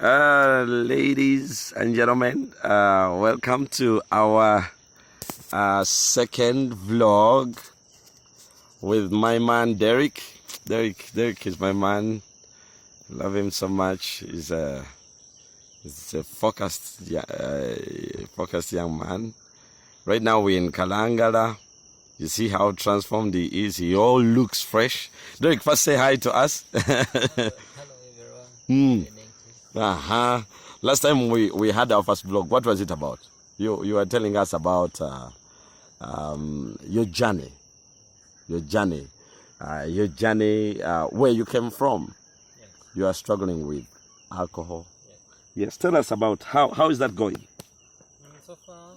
Ladies and gentlemen, welcome to our second vlog with my man Derrick. Derrick is my man. Love him so much. He's a focused young man. Right now we're in Kalangala. You see how transformed he is. He all looks fresh. Derrick, first say hi to us. Hello everyone. Last time we had our first vlog. What was it about? You were telling us about your journey, where you came from. Yes. You are struggling with alcohol. Yes. Yes, tell us about how is that going? So far,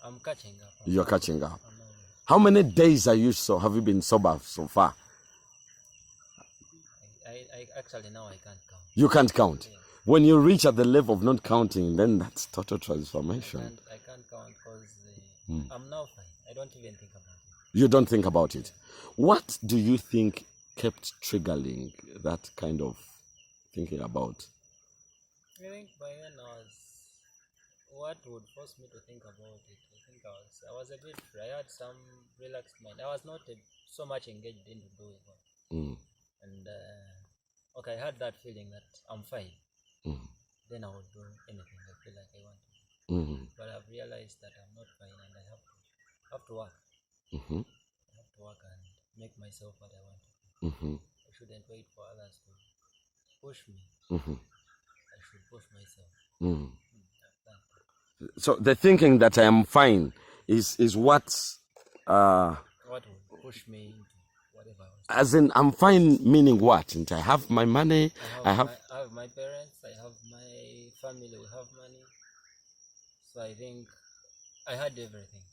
I'm catching up. You're catching up. How many days have you been sober so far? I actually now I can't count. You can't count. Yes. When you reach at the level of not counting, then that's total transformation. I can't count because I'm now fine. I don't even think about it. You don't think about it. What do you think kept triggering that kind of thinking about? I think by then what would force me to think about it? I think I was a bit free. I had some relaxed mind. I was not so much engaged into doing it. And I had that feeling that I'm fine. Then I would do anything I feel like I want to. But I've realized that I'm not fine and I have to work. I have to work and make myself what I want to do. I shouldn't wait for others to push me. I should push myself. So the thinking that I am fine is what What would push me into whatever I was doing. as in I'm fine meaning what? And I have my money, I have my parents, I have my family, we have money. So I think I had everything.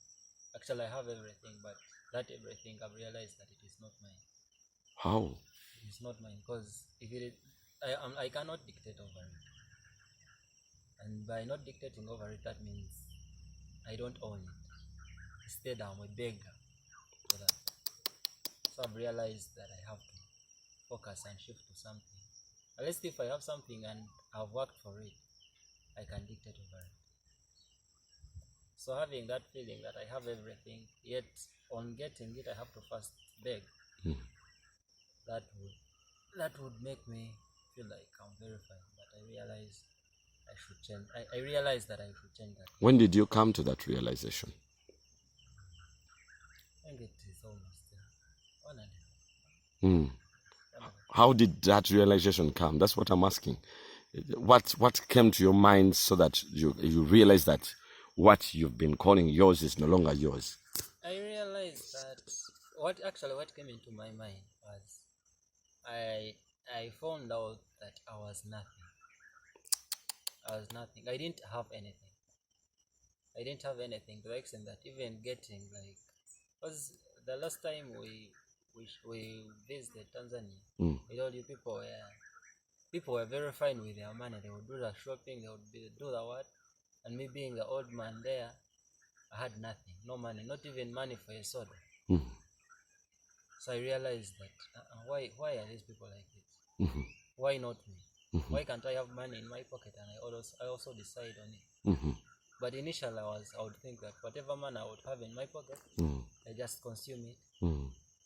Actually, I have everything, but that everything I've realized that it is not mine. How? It is not mine because if it is, I cannot dictate over it. And by not dictating over it, that means I don't own it. Instead, I'm a beggar for that. So I've realized that I have to focus and shift to something. At least if I have something and I've worked for it, I can dictate over it. So having that feeling that I have everything, yet on getting it, I have to first beg. That would make me feel like I'm very fine. But I realized I should change. I realized that I should change that. When did you come to that realization? I think it is almost 1 and a half. How did that realization come? That's what I'm asking. What came to your mind so that you realized that what you've been calling yours is no longer yours? I realized that what came into my mind was I found out that I was nothing. I didn't have anything. To the extent that even getting because the last time we visited Tanzania, I told you people were very fine with their money. They would do the shopping, they would do the what, and me being the old man there, I had nothing, no money, not even money for a soda. So I realized that why are these people like this? Why not me? Why can't I have money in my pocket and I also decide on it? But initially I would think that whatever money I would have in my pocket, I just consume it.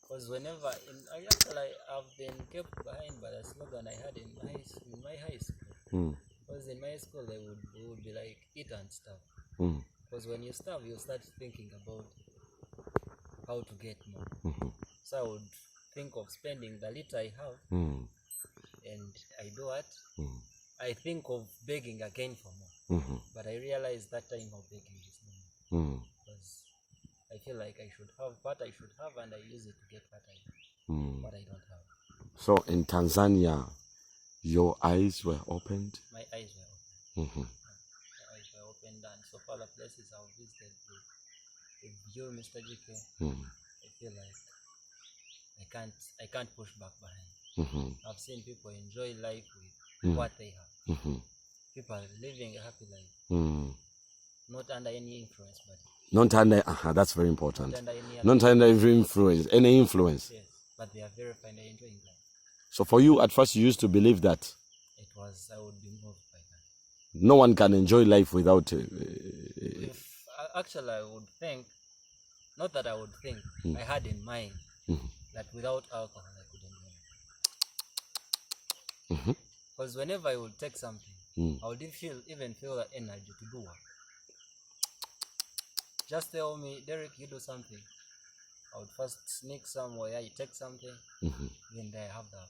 Because whenever I've been kept behind by the slogan I had in my high school. Because in my school they would be like, eat and stuff. Because when you starve, you start thinking about how to get more. So I would think of spending the little I have, and I do what? I think of begging again for more. But I realize that time of begging is no more. Because I feel like I should have what I should have, and I use it to get what I don't have. So in Tanzania, your eyes were opened? My eyes were open. My eyes were opened, and so far the places I've visited with you, Mr. GK, I feel like I can't push back behind. I've seen people enjoy life with what they have. People living a happy life, not under any influence, but not under. That's very important. Not under any influence. Any influence. Yes, but they are very fine. They're enjoying life. So for you, at first, you used to believe that It was, I would be moved by that. no one can enjoy life without. Actually, I would think, not that I would think, I had in mind that without alcohol I couldn't do it. Because whenever I would take something, I would even feel the energy to do work. Just tell me, Derrick, you do something. I would first sneak somewhere, you take something, then I have the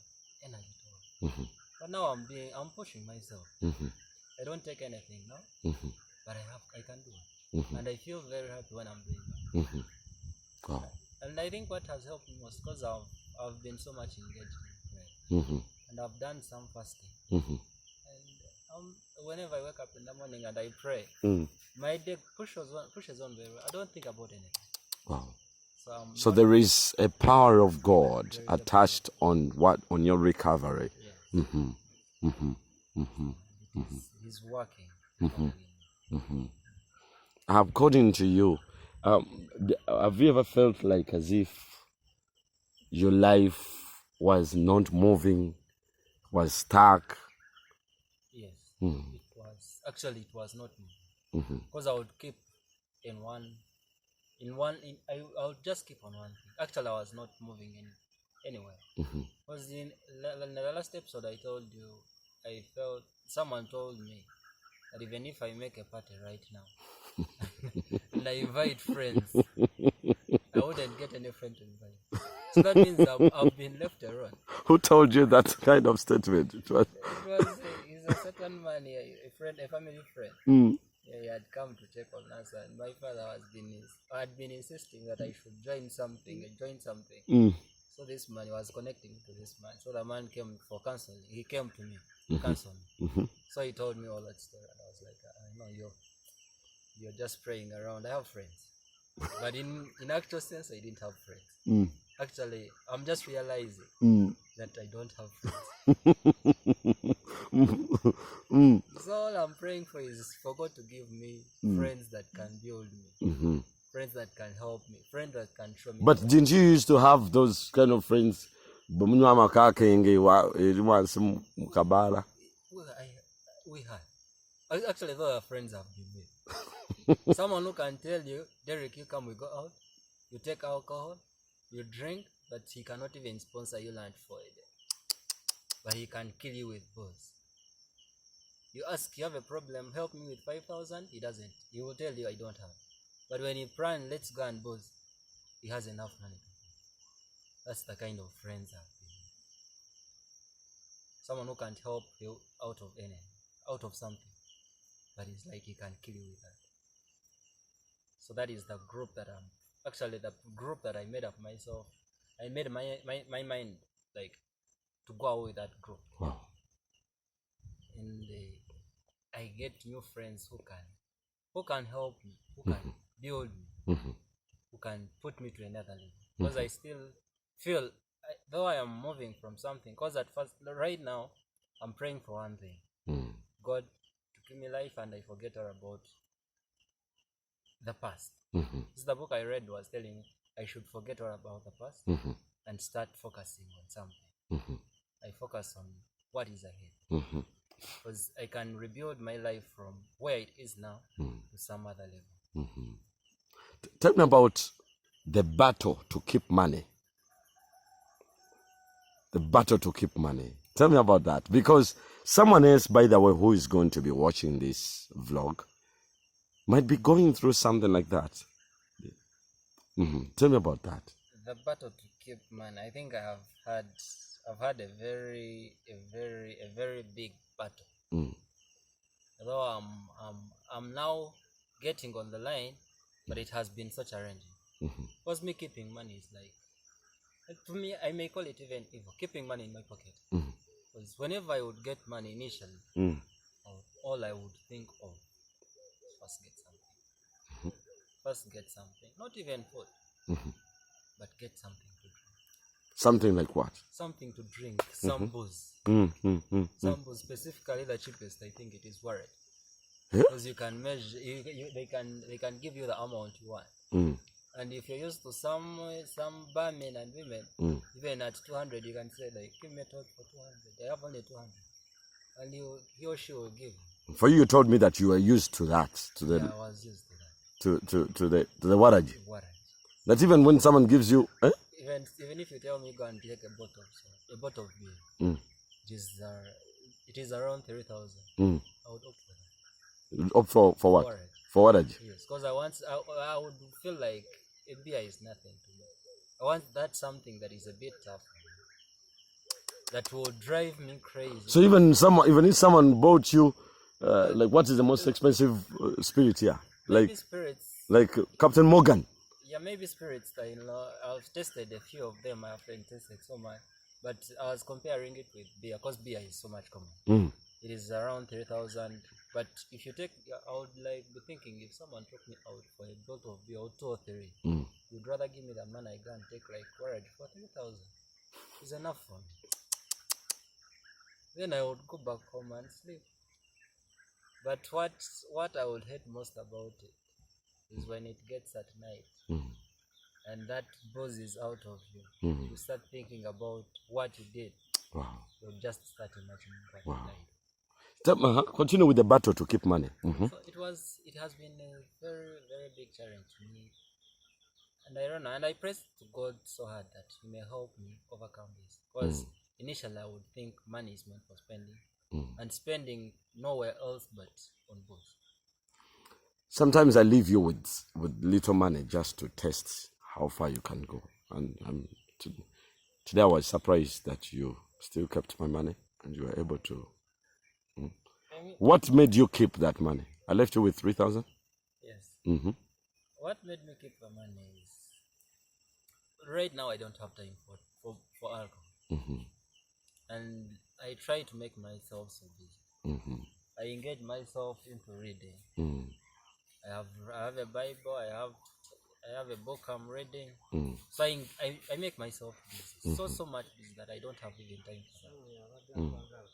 energy to work. But now I'm pushing myself. I don't take anything now, but I can do it. And I feel very happy when I'm doing that. Wow. And I think what has helped me most, because I've been so much engaged in prayer, and I've done some fasting. And whenever I wake up in the morning and I pray, my day pushes on very well. I don't think about anything. Wow. So there is a power of God attached on your recovery. Yes. He's working. According to you, have you ever felt like as if your life was not moving, was stuck? Yes. It was not moving. Because I would keep I would just keep on one thing. Actually, I was not moving anywhere. Because in the last episode I told you, I felt someone told me that even if I make a party right now and I invite friends, I wouldn't get any friend to invite. So that means I've been left alone. Who told you that kind of statement? He's a certain man here, a family friend. Yeah, he had come to check on us, and my father had been insisting that I should join something. So this man was connecting to this man. So the man came for counseling. He came to me to counsel me. So he told me all that story, and I was like, I know you're just praying around. I have friends, but in actual sense, I didn't have friends. Actually, I'm just realizing that I don't have friends. So all I'm praying for is for God to give me friends that can build me, friends that can help me, friends that can show me. But didn't you used to have those kind of friends? We had. Actually, those are friends I've been with. Someone who can tell you, Derrick, you come, we go out, you take alcohol, you drink, but he cannot even sponsor you lunch for a day. But he can kill you with booze. You ask, you have a problem, help me with 5,000, he doesn't. He will tell you, I don't have. But when you plan, let's go and booze, he has enough money to pay. That's the kind of friends I've been with. Someone who can't help you out of something, but it's like he can kill you with that. So that is the group that I made up myself. I made my mind like to go out with that group. Wow. And I get new friends who can help me, who can build me, who can put me to another level. Because I still feel, though I am moving from something, because at first, right now, I'm praying for one thing. God to give me life and I forget all about the past. This is the book I read was telling me I should forget all about the past and start focusing on something. I focus on what is ahead. Because I can rebuild my life from where it is now to some other level. Tell me about the battle to keep money. The battle to keep money. Tell me about that. Because someone else, by the way, who is going to be watching this vlog might be going through something like that. Tell me about that. The battle to keep money. I think I've had a very big battle. Although I'm now getting on the line, but it has been so challenging. Because me keeping money is like, to me, I may call it even evil. Keeping money in my pocket. Because whenever I would get money initially, all I would think of was first get something. Not even food, but get something to drink. Something like what? Something to drink. Some booze. Some booze, specifically the cheapest, I think it is Warren. Because you can measure, they can give you the amount you want. And if you're used to some barmen and women, even at 200, you can say like, give me a talk for 200. I have only 200, and he or she will give. For you told me that you were used to that, Yeah, I was used to that. to the waraji. Waraji. That even when someone gives you, even if you tell me go and take a bottle of beer, it is around 3,000. I would opt for that. Opt for what? Waraji. For waraji. Yes, because I would feel like a beer is nothing to me. I want that something that is a bit tough, that will drive me crazy. So even if someone bought you, like what is the most expensive spirit here? Maybe spirits. Like Captain Morgan. Yeah, maybe spirits. I've tasted a few of them. I haven't tasted so much, but I was comparing it with beer because beer is so much common. It is around 3,000. But if you take, I would like be thinking if someone took me out for a bottle of beer or 2 or 3, you'd rather give me the money I go and take like waraji for 3,000. It's enough for me. Then I would go back home and sleep. But what I would hate most about it is when it gets at night and that buzz is out of you. You start thinking about what you did. Wow. You'll just start imagining what you died. Continue with the battle to keep money. So it has been a very, very big challenge to me. And I don't know, and I pray to God so hard that He may help me overcome this. Because initially I would think money is meant for spending, and spending nowhere else but on books. Sometimes I leave you with little money just to test how far you can go. And today I was surprised that you still kept my money and you were able to. What made you keep that money? I left you with 3,000? Yes. What made me keep the money is, right now I don't have time for alcohol. And I try to make myself so busy. I engage myself into reading. I have a Bible, I have a book I'm reading. So I make myself busy. So much busy that I don't have even time for that.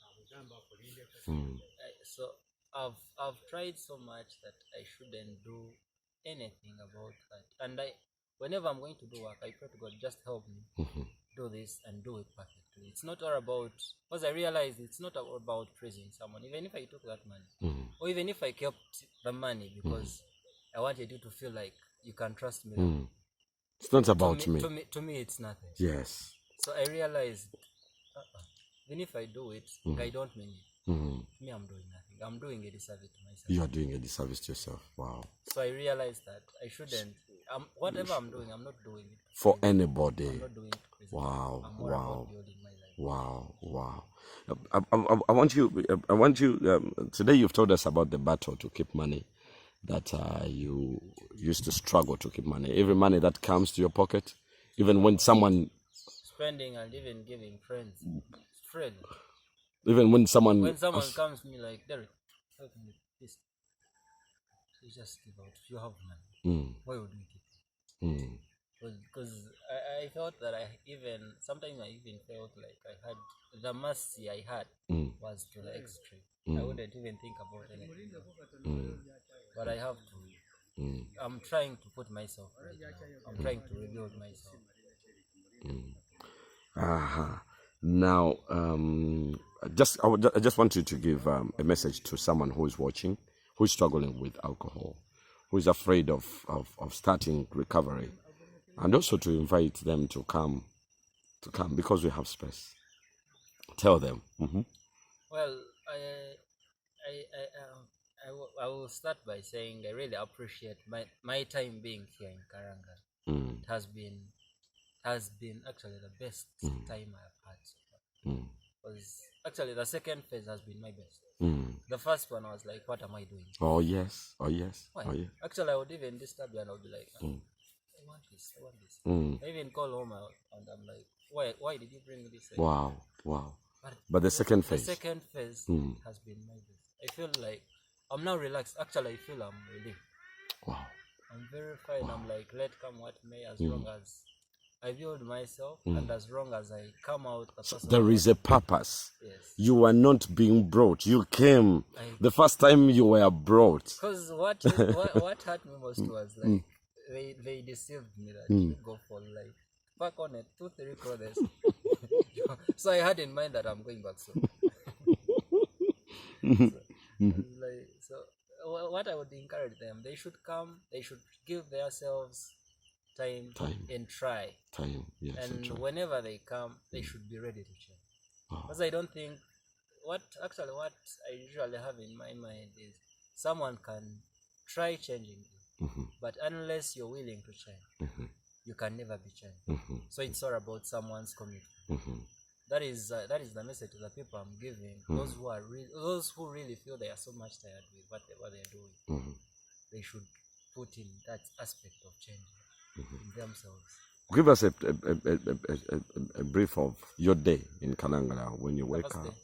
So I've tried so much that I shouldn't do anything about that. And whenever I'm going to do work, I pray to God, just help me do this and do it perfectly. It's not all about, because I realize it's not all about praising someone. Even if I took that money, or even if I kept the money because I wanted you to feel like you can trust me. It's not about me. To me, it's nothing. Yes. So I realized, even if I do it, I don't mean it. Me, I'm doing nothing. I'm doing a disservice to myself. You are doing a disservice to yourself. Wow. So I realized that I shouldn't. Whatever I'm doing, I'm not doing it for anybody. I'm not doing it crazy. Wow. I'm more about building my life. Wow. I want you. Today you've told us about the battle to keep money. That you used to struggle to keep money. Every money that comes to your pocket, even when someone spending and even giving friends. Even when someone comes to me like, Derrick, help me with this, you just give out. You have money. Why would we keep it? Because I felt that sometimes I even felt like I had, the mercy I had was to the extreme. I wouldn't even think about anything. But I have to. I'm trying to put myself right now. I'm trying to rebuild myself. Now, I just want you to give a message to someone who is watching, who is struggling with alcohol, who is afraid of starting recovery, and also to invite them to come because we have space. Tell them. Well, I will start by saying I really appreciate my time being here in Karanga. It has been actually the best time I have had so far. Because actually the second phase has been my best. The first one was like, what am I doing? Oh yes. Why? Oh yeah. Actually, I would even disturb you and I would be like, I want this. I even call home and I'm like, why did you bring this? Wow. But the second phase has been my best. I feel like I'm now relaxed. Actually, I feel I'm relieved. Wow. I'm very fine. Wow. I'm like, let come what may, as long as I build myself and as long as I come out. So there is a purpose. Yes. You are not being brought. You came the first time you were brought. Because what hurt me most was like they deceived me that you go for like back on it 2-3 clothes. So I had in mind that I'm going back soon. So what I would encourage them, they should come, they should give themselves time. And try. Yes, and whenever they come, they should be ready to change. Because I don't think what I usually have in my mind is someone can try changing you, but unless you're willing to change, you can never be changed. So it's all about someone's commitment. That is the message to the people I'm giving. Those who really feel they are so much tired with what they're doing, they should put in that aspect of changing in themselves. Give us a brief of your day in Kalangala when you wake up.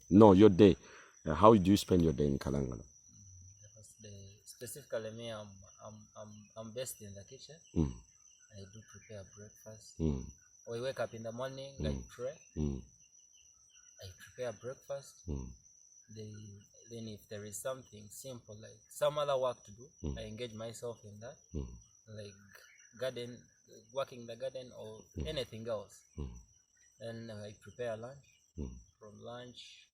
No, your day. How do you spend your day in Kalangala? The first day, specifically me, I'm based in the kitchen. I do prepare breakfast. We wake up in the morning, I pray. I prepare breakfast. Then if there is something simple like some other work to do, I engage myself in that, like working the garden or anything else. Then I prepare lunch. From lunch,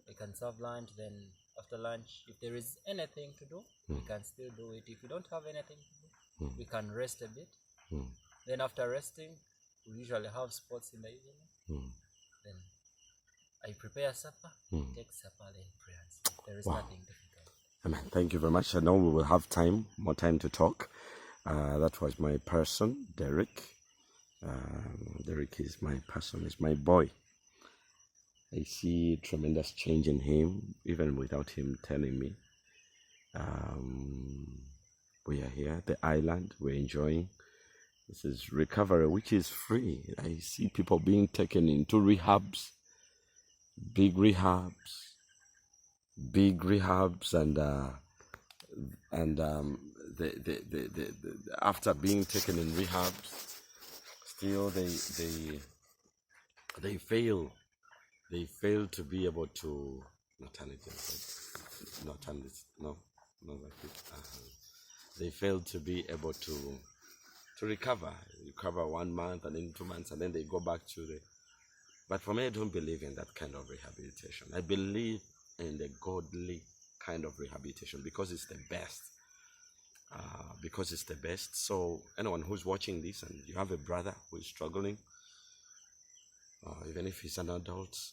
I can serve lunch. Then after lunch, if there is anything to do, we can still do it. If we don't have anything to do, we can rest a bit. Then after resting, we usually have sports in the evening. Then I prepare supper, take supper, then pray. There is nothing difficult. Amen. Thank you very much. I know we will have more time to talk. That was my person, Derrick. Derrick is my person, is my boy. I see tremendous change in him, even without him telling me. We are here at the island. We're enjoying. This is recovery, which is free. I see people being taken into rehabs, big rehabs, and after being taken in rehabs, still they fail to be able to they fail to be able to recover 1 month and then 2 months, and then they go back to the. But for me, I don't believe in that kind of rehabilitation. I believe in the godly kind of rehabilitation because it's the best. So anyone who's watching this and you have a brother who is struggling, even if he's an adult,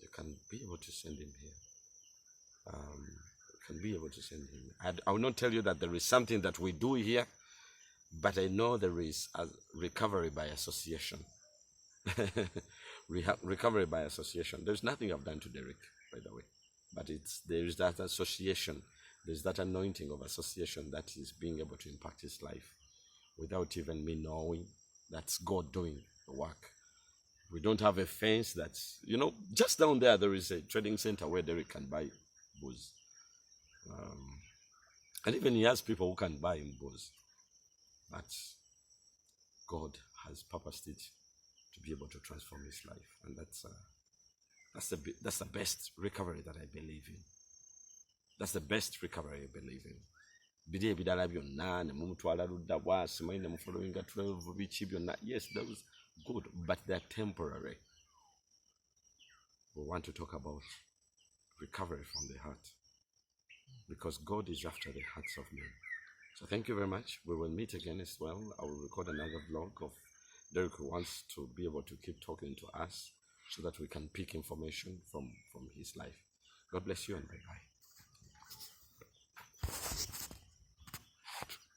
you can be able to send him here. I will not tell you that there is something that we do here, but I know there is a recovery by association. Recovery by association. There's nothing I've done to Derrick, by the way, but there is that association. There's that anointing of association that is being able to impact his life without even me knowing. That's God doing the work. We don't have a fence that's, just down there is a trading center where Derrick can buy booze. And even he has people who can buy him booze. But God has purposed it to be able to transform his life. And that's the best recovery that I believe in. That's the best recovery I believe in. Yes, that was good, but they're temporary. We want to talk about recovery from the heart, because God is after the hearts of men. So thank you very much. We will meet again as well. I will record another vlog of Derrick, who wants to be able to keep talking to us so that we can pick information from his life. God bless you and bye-bye.